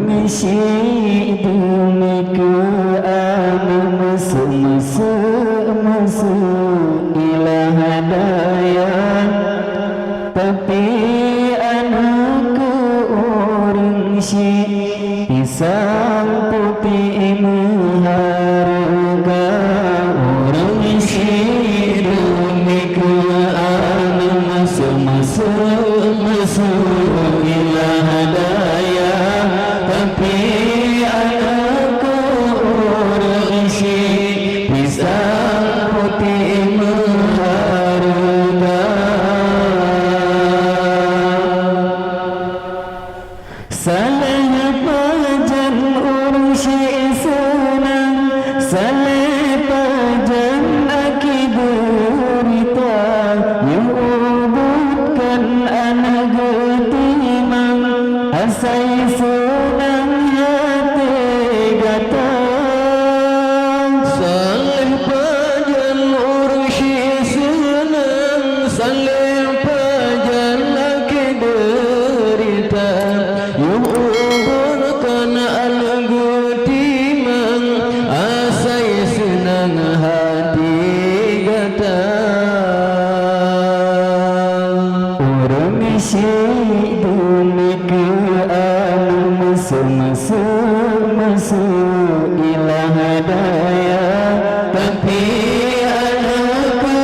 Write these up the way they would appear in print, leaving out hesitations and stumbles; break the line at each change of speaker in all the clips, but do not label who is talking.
Syekh demi ke anu masa ilah hadaya tapi anu ke orang Syekh pisang putih mengharga orang Syekh demi ke anu masa ilah hadaya tapi anakku orang Syekh pisang putih mengharga salah pajan orang Syekh senang salah pajan akibat nyubutkan anak getimang asai senang hati gata
salih pajan orang Syekh senang salih pajan laki derita yuburkan algu timang asai senang hati gata
orang Syekh demi ke anu masa ilah hadaya tapi anakku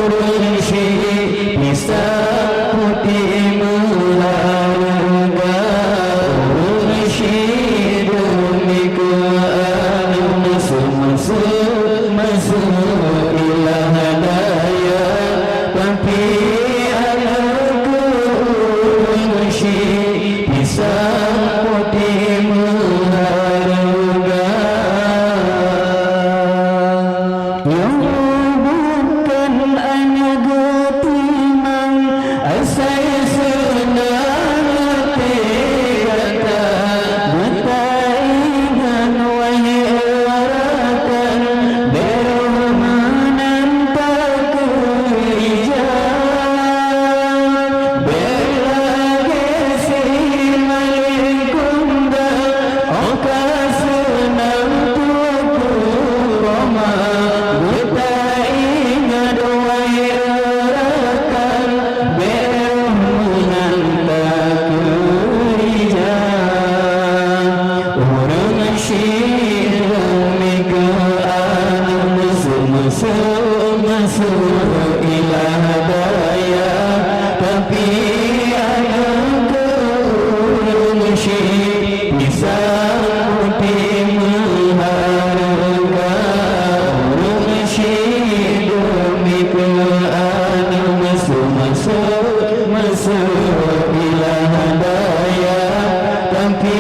orang Syekh pisang putih mengharga orang Syekh demi ke anu masa ilah hadaya tapi anakku orang Syekh pisang putih mengharga nyubutkan anak getimang asai senang hati kata mata ingan wahai arakan bermanan tak kerijal berlagi simalin kunda oka senang tuku roma kita ingat wahai arakan bermanan tak kerijal orang Syekh demi ke anu masa ilah hadaya tapi anakku orang Syekh pisang putih mengharga orang Syekh demi ke anu masa ilah hadaya tapi